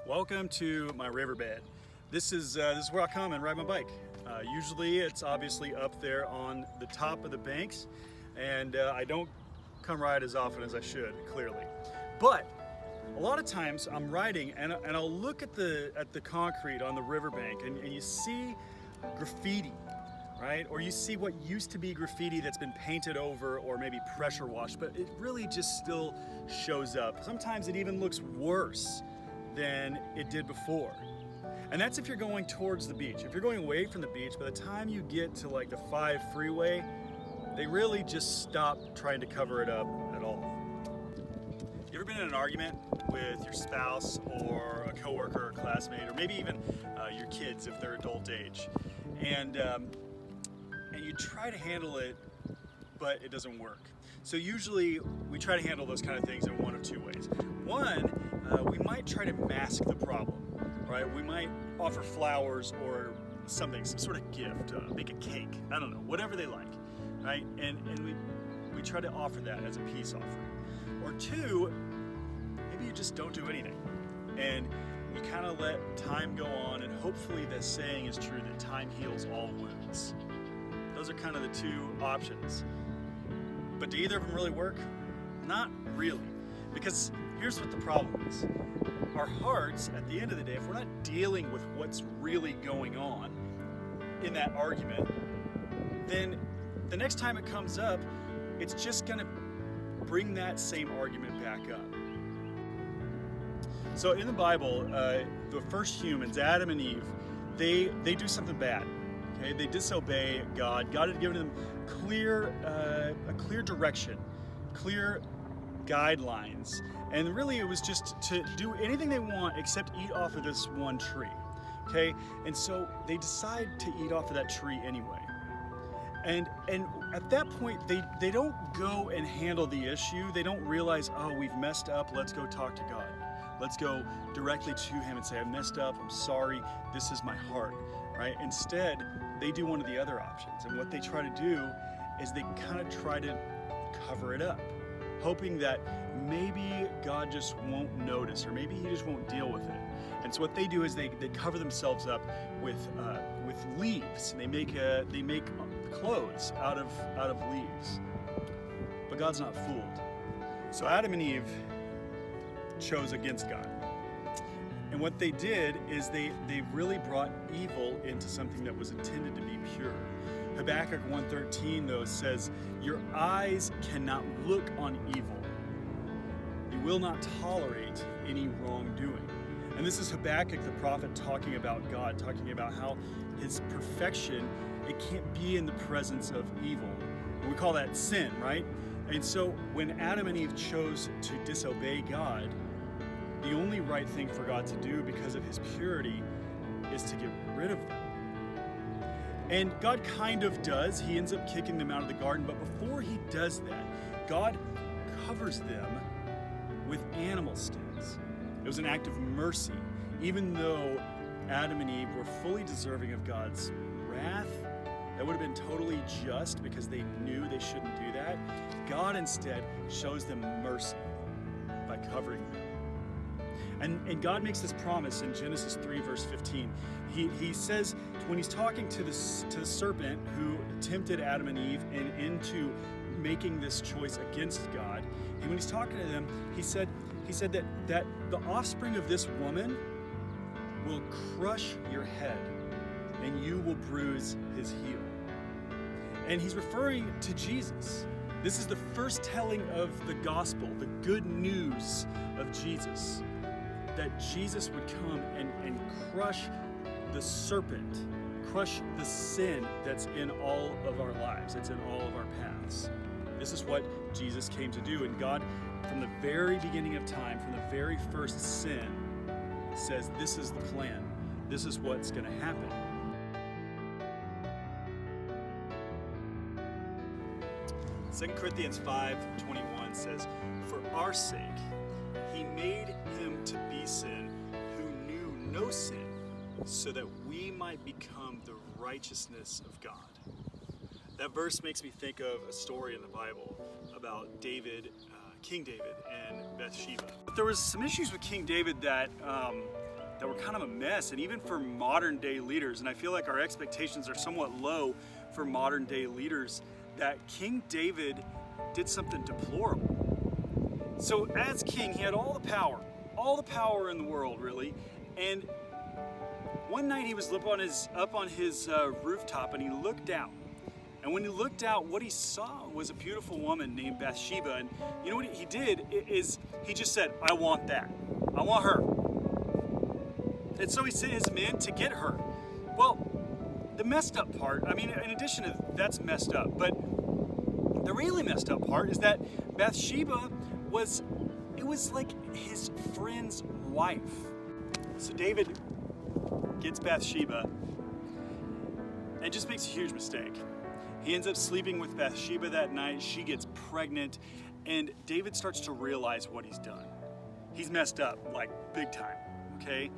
Welcome to my riverbed. This is where I come and ride my bike. Usually it's obviously up there on the top of the banks, and I don't come ride as often as I should, clearly. But a lot of times I'm riding and I'll look at the concrete on the riverbank and you see graffiti, right? Or you see what used to be graffiti that's been painted over or maybe pressure washed, but it really just still shows up. Sometimes it even looks worse than it did before. And that's if you're going towards the beach. If you're going away from the beach, by the time you get to like the 5 freeway, they really just stop trying to cover it up at all. You ever been in an argument with your spouse or a coworker or classmate, or maybe even your kids if they're adult age, and you try to handle it, but it doesn't work? So usually we try to handle those kind of things in one of two ways. One, we might try to mask the problem, right? We might offer flowers or something, some sort of gift, make a cake, I don't know, whatever they like, right? And we try to offer that as a peace offering. Or two, maybe you just don't do anything and you kind of let time go on, and hopefully the saying is true that time heals all wounds. Those are kind of the two options. But do either of them really work? Not really. Because here's what the problem is. Our hearts, at the end of the day, if we're not dealing with what's really going on in that argument, then the next time it comes up, it's just going to bring that same argument back up. So in the Bible, the first humans, Adam and Eve, they do something bad. Okay? They disobey God. God had given them a clear direction, clear guidelines, and really it was just to do anything they want except eat off of this one tree. Okay? And so they decide to eat off of that tree anyway. And at that point, they don't go and handle the issue. They don't realize, oh, we've messed up, let's go talk to God. Let's go directly to Him and say, I messed up, I'm sorry, this is my heart, right? Instead, they do one of the other options. And what they try to do is they kind of try to cover it up, hoping that maybe God just won't notice, or maybe He just won't deal with it. And so what they do is they cover themselves up with leaves. And they make clothes out of leaves. But God's not fooled. So Adam and Eve chose against God. And what they did is they really brought evil into something that was intended to be pure. Habakkuk 1:13 though says, your eyes cannot look on evil. You will not tolerate any wrongdoing. And this is Habakkuk the prophet talking about God, talking about how His perfection, it can't be in the presence of evil. And we call that sin, right? And so when Adam and Eve chose to disobey God, the only right thing for God to do because of His purity is to get rid of them. And God kind of does. He ends up kicking them out of the garden, but before He does that, God covers them with animal skins. It was an act of mercy. Even though Adam and Eve were fully deserving of God's wrath, that would have been totally just because they knew they shouldn't do that, God instead shows them mercy by covering them. And God makes this promise in Genesis 3 verse 15. He says, when He's talking to the serpent who tempted Adam and Eve into making this choice against God, and when He's talking to them, He said that the offspring of this woman will crush your head and you will bruise his heel. And He's referring to Jesus. This is the first telling of the gospel, the good news of Jesus, that Jesus would come and crush the serpent, crush the sin that's in all of our lives, that's in all of our paths. This is what Jesus came to do. And God, from the very beginning of time, from the very first sin, says this is the plan. This is what's going to happen. Second Corinthians 5:21 says, for our sake, He made Him to be sin who knew no sin, so that we might become the righteousness of God. That verse makes me think of a story in the Bible about David, King David and Bathsheba. There was some issues with King David that that were kind of a mess, and even for modern day leaders. And I feel like our expectations are somewhat low for modern day leaders, that King David did something deplorable. So as king, he had all the power in the world, really. And one night he was up on his rooftop, and he looked out. And when he looked out, what he saw was a beautiful woman named Bathsheba. And you know what he did is he just said, I want that. I want her. And so he sent his men to get her. Well, the messed up part, I mean, in addition to that's messed up, but the really messed up part is that Bathsheba was like his friend's wife. So David gets Bathsheba and just makes a huge mistake. He ends up sleeping with Bathsheba that night. She gets pregnant, and David starts to realize what he's done. He's messed up, like big time, okay?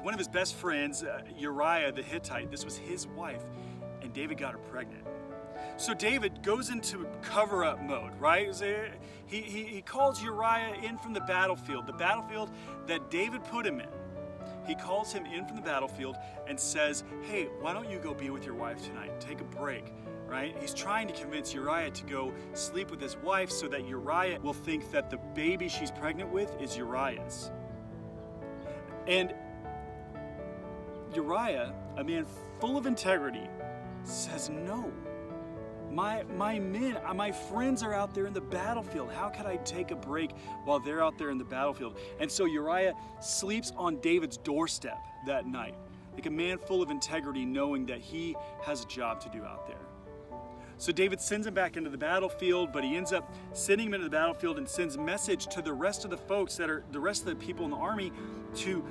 One of his best friends, Uriah the Hittite, this was his wife, and David got her pregnant. So David goes into cover-up mode, right? He calls Uriah in from the battlefield that David put him in. He calls him in from the battlefield and says, hey, why don't you go be with your wife tonight? Take a break, right? He's trying to convince Uriah to go sleep with his wife so that Uriah will think that the baby she's pregnant with is Uriah's. And Uriah, a man full of integrity, says, no. My men, my friends are out there in the battlefield. How could I take a break while they're out there in the battlefield? And so Uriah sleeps on David's doorstep that night, like a man full of integrity, knowing that he has a job to do out there. So David sends him back into the battlefield, but he ends up sending him into the battlefield and sends a message to the rest of the folks the rest of the people in the army to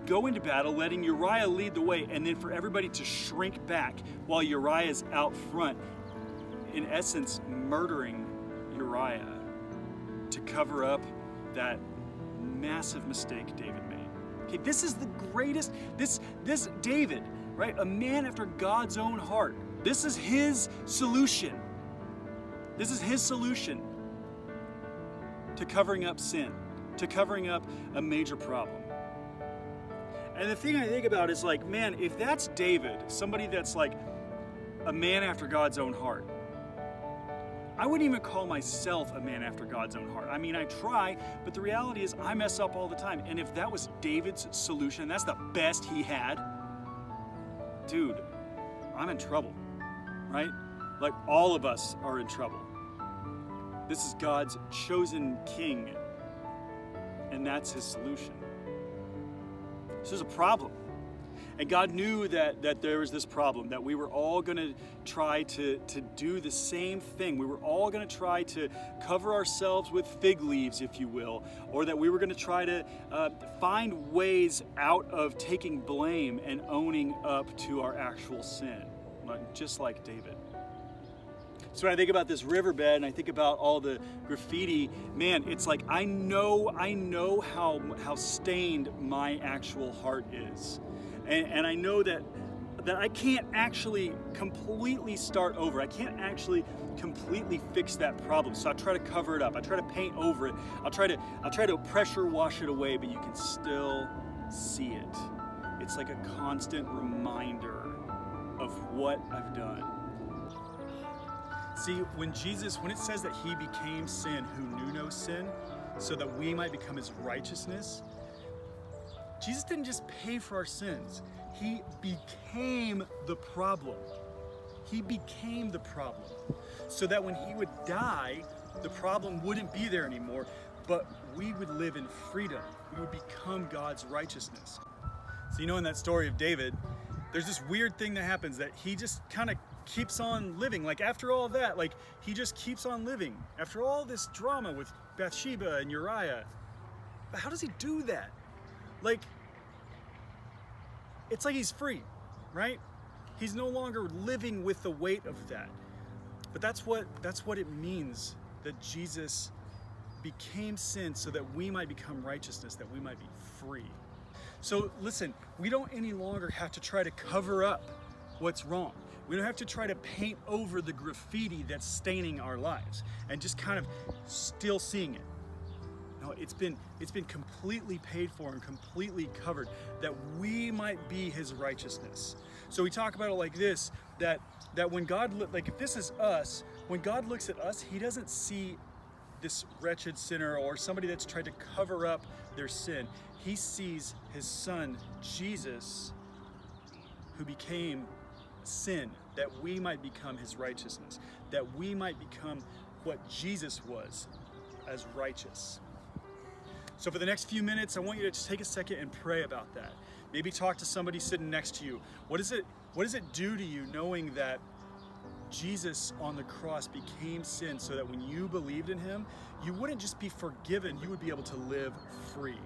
go into battle, letting Uriah lead the way, and then for everybody to shrink back while Uriah is out front, in essence, murdering Uriah to cover up that massive mistake David made. Okay, this is the greatest, this David, right? A man after God's own heart. This is his solution. This is his solution to covering up sin, to covering up a major problem. And the thing I think about is like, man, if that's David, somebody that's like a man after God's own heart, I wouldn't even call myself a man after God's own heart. I mean, I try, but the reality is I mess up all the time. And if that was David's solution, and that's the best he had, dude, I'm in trouble, right? Like all of us are in trouble. This is God's chosen king, and that's his solution. This is a problem. And God knew that there was this problem, that we were all going to try to do the same thing. We were all going to try to cover ourselves with fig leaves, if you will, or that we were going to try to find ways out of taking blame and owning up to our actual sin, just like David. So when I think about this riverbed and I think about all the graffiti, man, it's like I know how stained my actual heart is. And I know that I can't actually completely start over. I can't actually completely fix that problem. So I try to cover it up. I try to paint over it. I'll try to pressure wash it away, but you can still see it. It's like a constant reminder of what I've done. See, when it says that he became sin who knew no sin, so that we might become his righteousness, Jesus didn't just pay for our sins. He became the problem. He became the problem. So that when he would die, the problem wouldn't be there anymore, but we would live in freedom. We would become God's righteousness. So in that story of David, there's this weird thing that happens that he just kind of keeps on living. Like after all that, like he just keeps on living. After all this drama with Bathsheba and Uriah. But how does he do that? Like, it's like he's free, right? He's no longer living with the weight of that. But that's what it means that Jesus became sin so that we might become righteousness, that we might be free. So listen, we don't any longer have to try to cover up what's wrong. We don't have to try to paint over the graffiti that's staining our lives and just kind of still seeing it. No, it's been completely paid for and completely covered, that we might be his righteousness. So we talk about it like this, that when God like if this is us, when God looks at us, he doesn't see this wretched sinner or somebody that's tried to cover up their sin. He sees his son Jesus, who became sin, that we might become his righteousness, that we might become what Jesus was as righteous. So for the next few minutes, I want you to just take a second and pray about that. Maybe talk to somebody sitting next to you. What does it do to you knowing that Jesus on the cross became sin so that when you believed in him, you wouldn't just be forgiven, you would be able to live free?